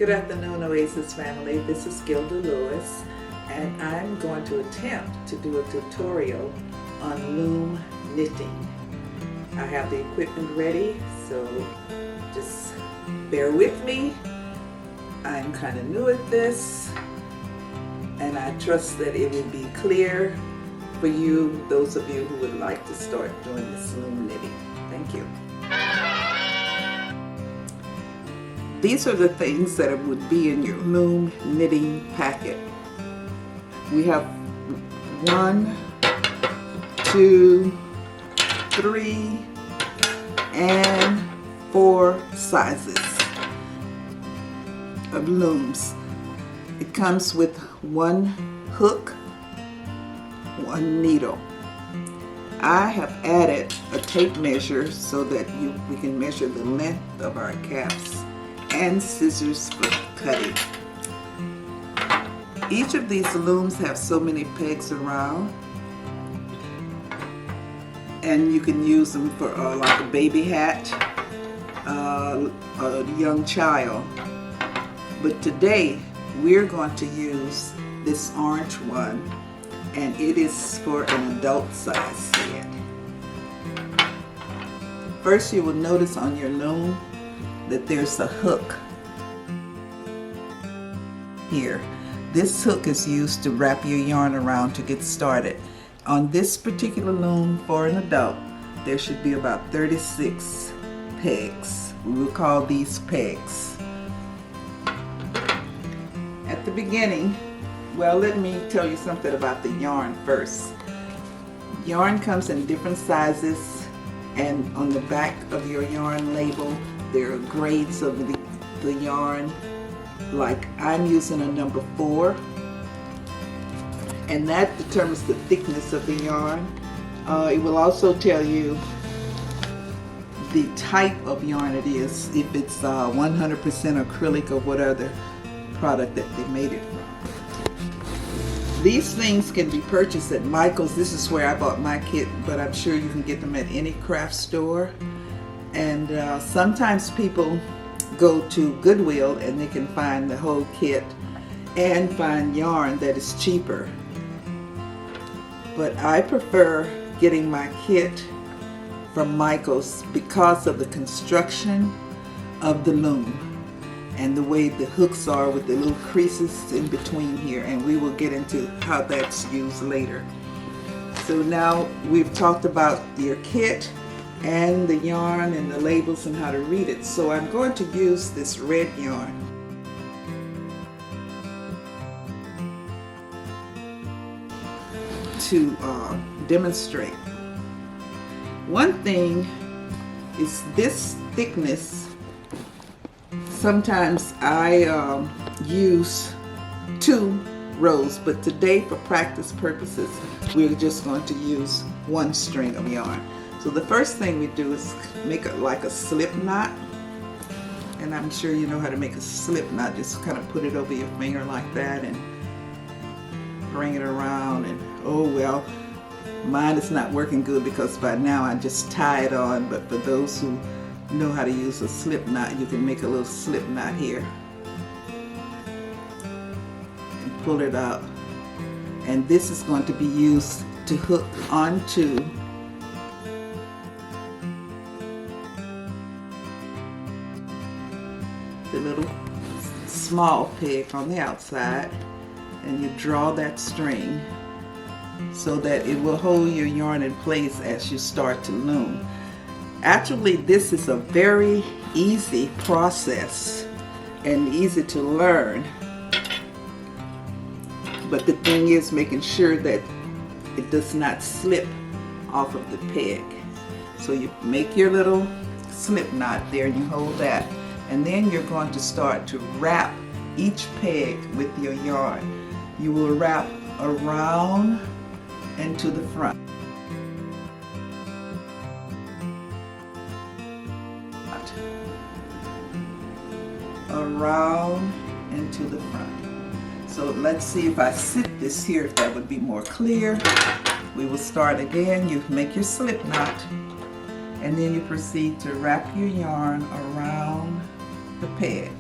Good afternoon, Oasis family. This is Gilda Lewis, and I'm going to attempt to do a tutorial on loom knitting. I have the equipment ready, so just bear with me. I'm kind of new at this, and I trust that it will be clear for you, those of you who would like to start doing this loom knitting. Thank you. These are the things that would be in your loom knitting packet. We have 1, 2, 3, and 4 sizes of looms. It comes with 1 hook, 1 needle. I have added a tape measure so that we can measure the length of our caps, and scissors for cutting. Each of these looms have so many pegs around, and you can use them for like a baby hat, a young child. But today we're going to use this orange one, and it is for an adult size set. First, you will notice on your loom that there's a hook here. This hook is used to wrap your yarn around to get started. On this particular loom for an adult, there should be about 36 pegs. We will call these pegs. At the beginning, well, let me tell you something about the yarn first. Yarn comes in different sizes, and on the back of your yarn label there are grades of the yarn. Like I'm using a number 4, and that determines the thickness of the yarn. It will also tell you the type of yarn it is, if it's 100% acrylic or what other product that they made it from. These things can be purchased at Michael's. This is where I bought my kit, but I'm sure you can get them at any craft store. And sometimes people go to Goodwill and they can find the whole kit and find yarn that is cheaper. But I prefer getting my kit from Michael's because of the construction of the loom and the way the hooks are with the little creases in between here, and we will get into how that's used later. So now we've talked about your kit and the yarn and the labels and how to read it. So I'm going to use this red yarn. To demonstrate. One thing is this thickness. Sometimes I use 2 rows, but today for practice purposes we're just going to use 1 string of yarn. So the first thing we do is make it like a slip knot, and I'm sure you know how to make a slip knot. Just kind of put it over your finger like that and bring it around, and oh well, mine is not working good because by now I just tie it on, but for those who know how to use a slip knot, you can make a little slip knot here and pull it up, and this is going to be used to hook onto the little small peg on the outside, and you draw that string so that it will hold your yarn in place as you start to loom. Actually, this is a very easy process and easy to learn, but the thing is making sure that it does not slip off of the peg. So you make your little slip knot there and you hold that, and then you're going to start to wrap each peg with your yarn. You will wrap around and to the front. Around and to the front. So let's see if I sit this here, if that would be more clear. We will start again. You make your slip knot, and then you proceed to wrap your yarn around the peg.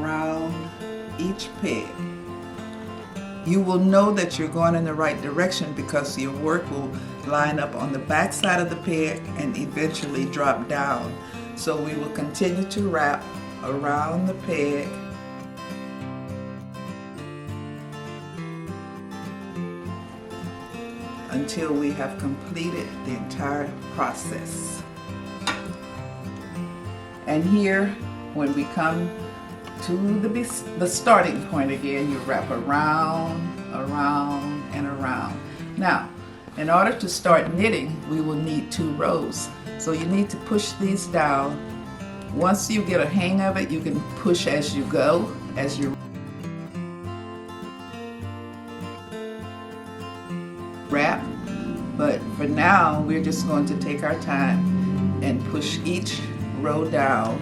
around each peg. You will know that you're going in the right direction because your work will line up on the back side of the peg and eventually drop down. So we will continue to wrap around the peg until we have completed the entire process. And here, when we come to the starting point again, you wrap around, around, and around. Now, in order to start knitting, we will need 2 rows. So you need to push these down. Once you get a hang of it, you can push as you go, as you wrap. But for now, we're just going to take our time and push each row down.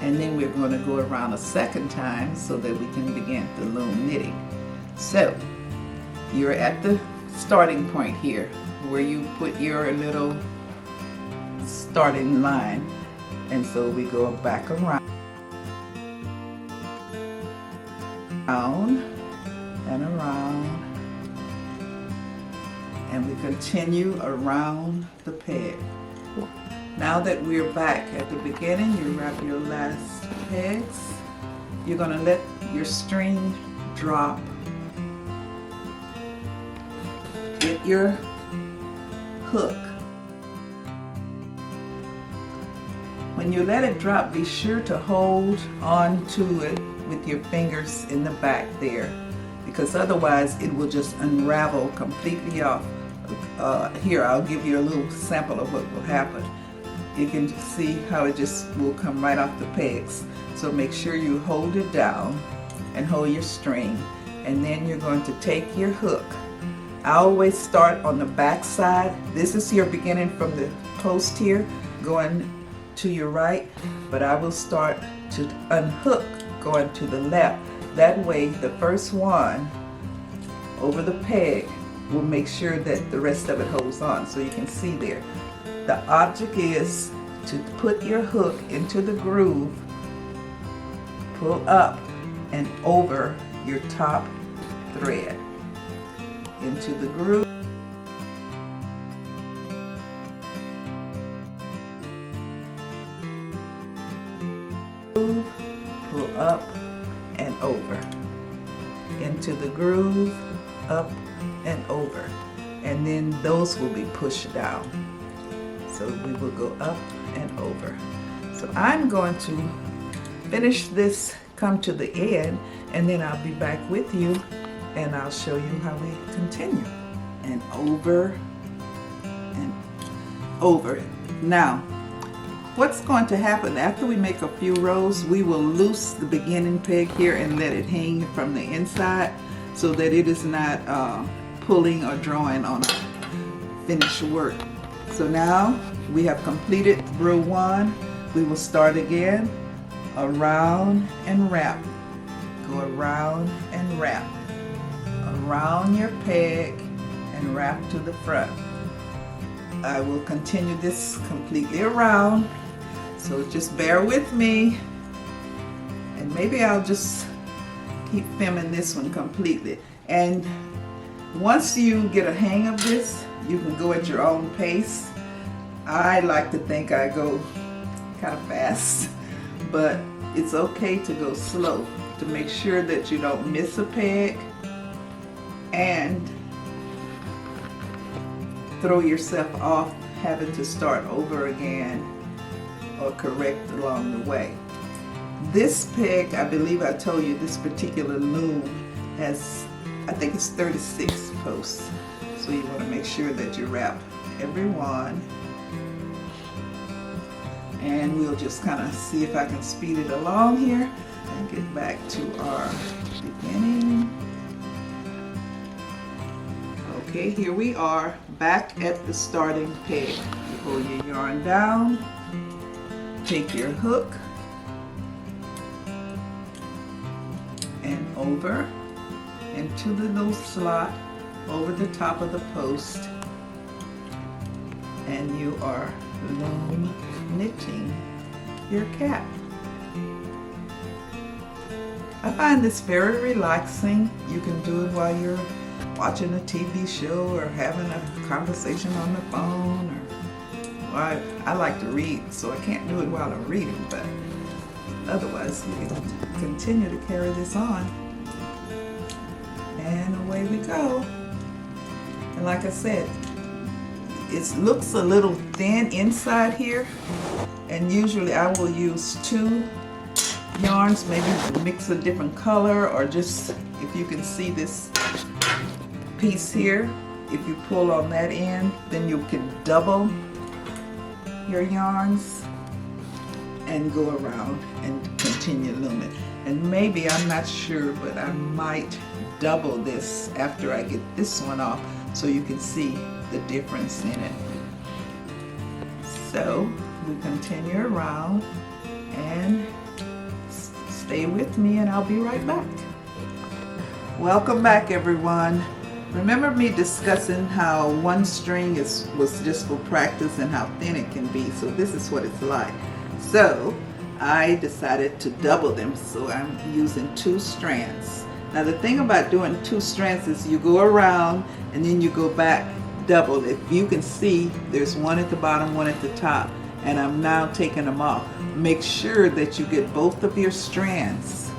And then we're going to go around a second time so that we can begin the loom knitting. So you're at the starting point here where you put your little starting line, and so we go back around and around, and we continue around the peg. Now that we're back at the beginning, you wrap your last pegs. You're going to let your string drop. Get your hook. When you let it drop, be sure to hold on to it with your fingers in the back there, because otherwise it will just unravel completely off. Here, I'll give you a little sample of what will happen. You can see how it just will come right off the pegs. So make sure you hold it down and hold your string, and then you're going to take your hook. I always start on the back side. This is your beginning from the post here, going to your right, but I will start to unhook going to the left. That way the first one over the peg will make sure that the rest of it holds on. So you can see there. The object is to put your hook into the groove, pull up and over your top thread into the groove, pull up and over, into the groove, up and over, and then those will be pushed down. So we will go up and over. So I'm going to finish this, come to the end, and then I'll be back with you and I'll show you how we continue. And over and over. Now, what's going to happen after we make a few rows, we will loose the beginning peg here and let it hang from the inside so that it is not pulling or drawing on our finished work. So now we have completed row 1. We will start again, around and wrap. Go around and wrap. Around your peg and wrap to the front. I will continue this completely around, so just bear with me, and maybe I'll just keep filming this one completely. And once you get a hang of this, you can go at your own pace. I like to think I go kind of fast, but it's okay to go slow to make sure that you don't miss a peg and throw yourself off having to start over again or correct along the way. This peg, I believe I told you, this particular loom has, I think it's 36 posts. So you want to make sure that you wrap every one. And we'll just kind of see if I can speed it along here and get back to our beginning. Okay, here we are back at the starting peg. You pull your yarn down, take your hook and over into the little slot over the top of the post, and you are loom knitting your cap. I find this very relaxing. You can do it while you're watching a TV show or having a conversation on the phone. Or I like to read, so I can't do it while I'm reading, but otherwise you can continue to carry this on. And away we go. And like I said, it looks a little thin inside here, and usually I will use 2 yarns, maybe mix a different color, or just, if you can see this piece here, if you pull on that end, then you can double your yarns and go around and continue looming. And maybe, I'm not sure, but I might double this after I get this one off so you can see the difference in it. So we continue around, and stay with me and I'll be right back. Welcome back, everyone. Remember me discussing how one string was just for practice and how thin it can be. So this is what it's like. So I decided to double them, so I'm using 2 strands. Now the thing about doing 2 strands is you go around and then you go back double. If you can see, there's one at the bottom, one at the top, and I'm now taking them off. Make sure that you get both of your strings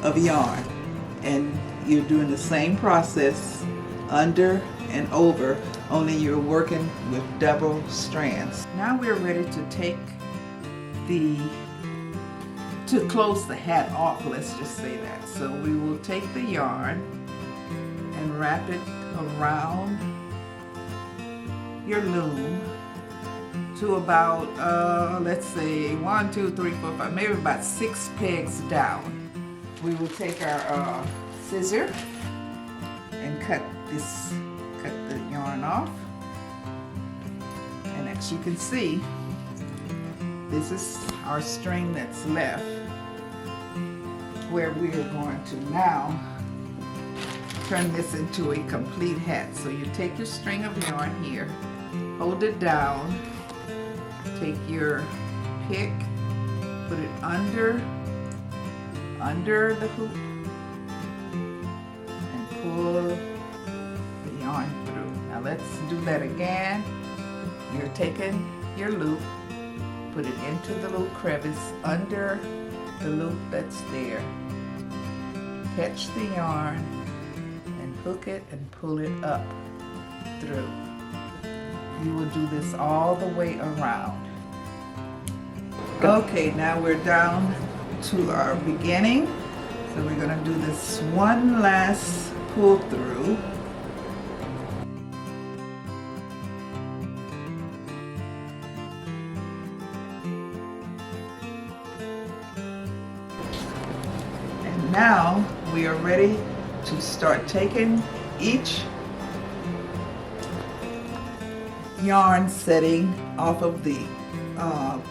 of yarn, and you're doing the same process under and over, only you're working with double strands. Now we're ready to close the hat off, let's just say that. So we will take the yarn and wrap it around your loom to about, let's say 1, 2, 3, 4, 5, maybe about 6 pegs down. We will take our scissor and cut the yarn off. And as you can see, this is our string that's left, where we are going to now turn this into a complete hat. So you take your string of yarn here, hold it down, take your pick, put it under the hoop, and pull the yarn through. Now let's do that again. You're taking your loop, put it into the little crevice under the loop that's there. Catch the yarn and hook it and pull it up through. You will do this all the way around. Okay, now we're down to our beginning. So we're going to do this one last pull through. And now we are ready to start taking each yarn setting off of the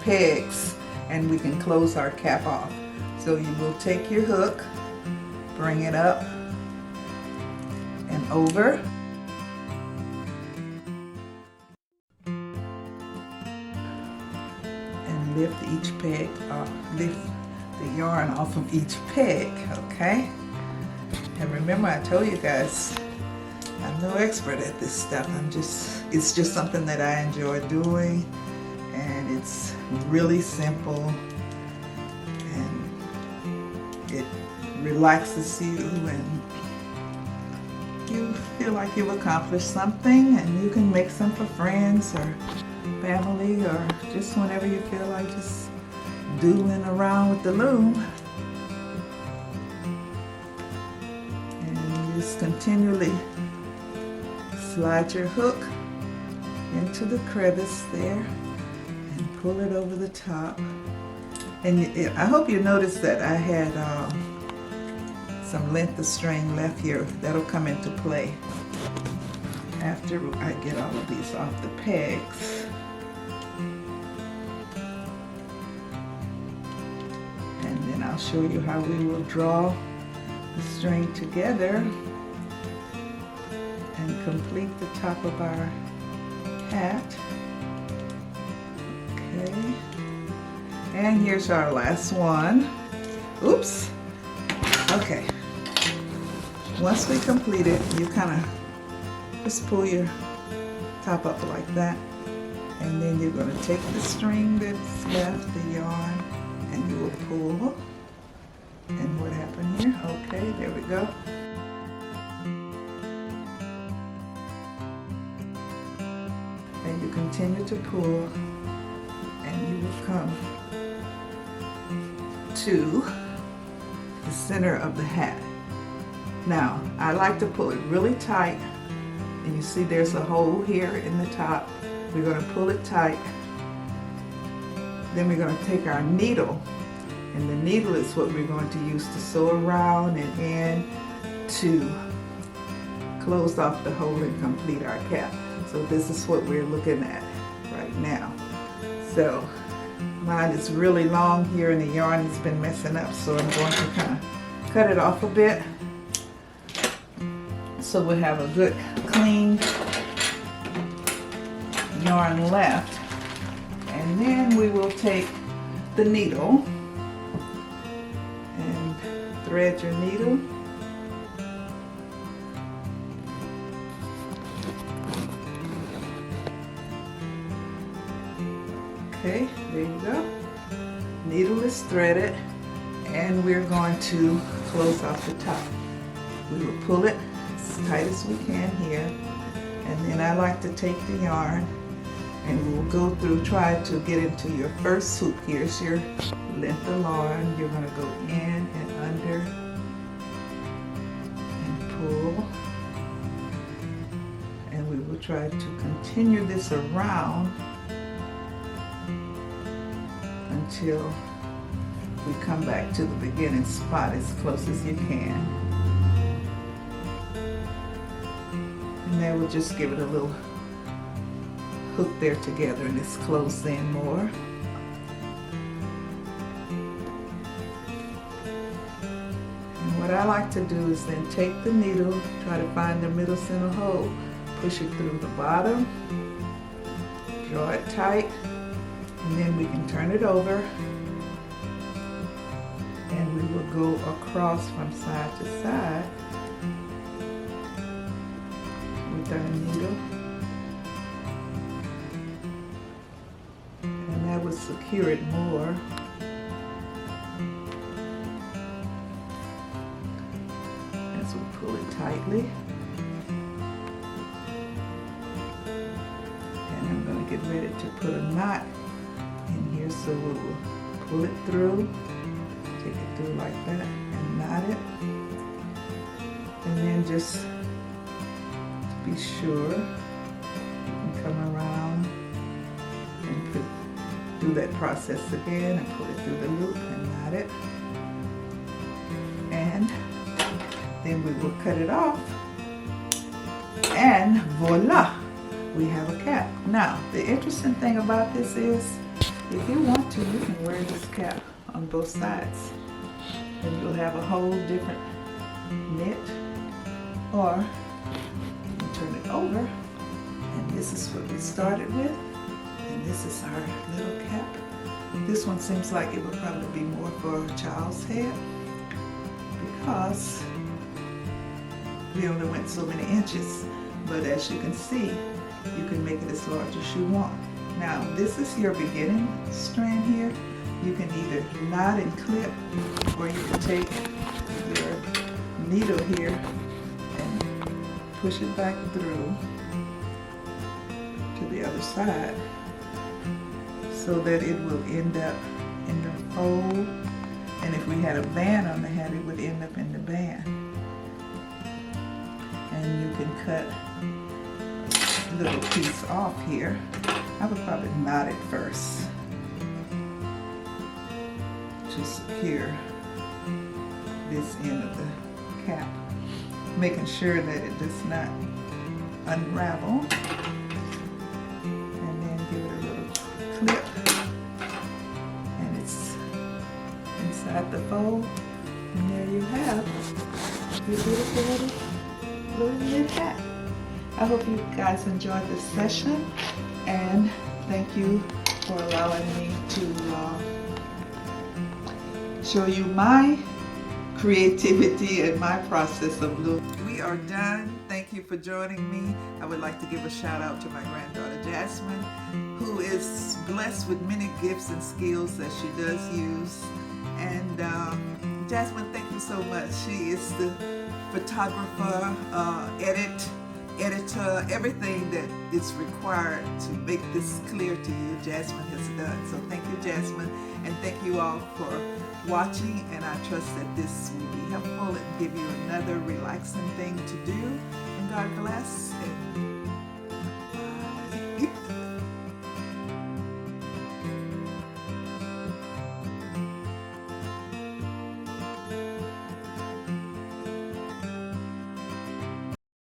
pegs, and we can close our cap off. So you will take your hook, bring it up and over, and lift each peg off, lift the yarn off of each peg, okay? And remember, I told you guys, I'm no expert at this stuff. It's just something that I enjoy doing, and it's really simple, and it relaxes you, and you feel like you've accomplished something, and you can make some for friends or family, or just whenever you feel like just doodling around with the loom. And you just continually slide your hook into the crevice there and pull it over the top. And I hope you noticed that I had some length of string left here. That'll come into play after I get all of these off the pegs. And then I'll show you how we will draw the string together and complete the top of our hat. Okay. And here's our last one. Oops, Okay, once we complete it, you kind of just pull your top up like that, and then you're going to take the string that's left, the yarn, and you will pull. And what happened here? Okay, there we go. And you continue to pull, and you will come to the center of the hat. Now, I like to pull it really tight, and you see there's a hole here in the top. We're going to pull it tight. Then we're going to take our needle, and the needle is what we're going to use to sew around and in to close off the hole and complete our cap. So this is what we're looking at right now. So mine is really long here and the yarn has been messing up, so I'm going to kind of cut it off a bit so we'll have a good clean yarn left. And then we will take the needle and thread your needle. Okay, there you go. Needle is threaded, and we're going to close off the top. We will pull it as tight as we can here, and then I like to take the yarn and we'll go through, try to get into your first hoop. Here's your length of yarn. You're going to go in and under and pull, and we will try to continue this around until we come back to the beginning spot as close as you can. And then we'll just give it a little hook there together, and it's closed in more. And what I like to do is then take the needle, try to find the middle center hole, push it through the bottom, draw it tight, and then we can turn it over, and we will go across from side to side with our needle, and that will secure it more. As we pull it tightly, and I'm going to get ready to put a knot in here, so we will pull it through, take it through like that, and knot it, and then just to be sure, you can come around and do that process again and pull it through the loop and knot it, and then we will cut it off, and voila, we have a cap. Now, the interesting thing about this is, if you want to, you can wear this cap on both sides, and you'll have a whole different knit, or you can turn it over, and this is what we started with, and this is our little cap. This one seems like it would probably be more for a child's head, because we only went so many inches, but as you can see, you can make it as large as you want. Now, this is your beginning strand here. You can either knot and clip, or you can take your needle here and push it back through to the other side, so that it will end up in the fold. And if we had a band on the hat, it would end up in the band. And you can cut a little piece off here. I would probably knot it first to secure this end of the cap, making sure that it does not unravel, and then give it a little clip, and it's inside the fold, and there you have your beautiful little knit hat. I hope you guys enjoyed this session, and thank you for allowing me to show you my creativity and my process of loom. We are done. Thank you for joining me. I would like to give a shout out to my granddaughter Jasmine, who is blessed with many gifts and skills that she does use. And Jasmine, thank you so much. She is the photographer, editor, everything that is required to make this clear to you, Jasmine has done. So thank you, Jasmine, and thank you all for watching, and I trust that this will be helpful and give you another relaxing thing to do. And God bless. And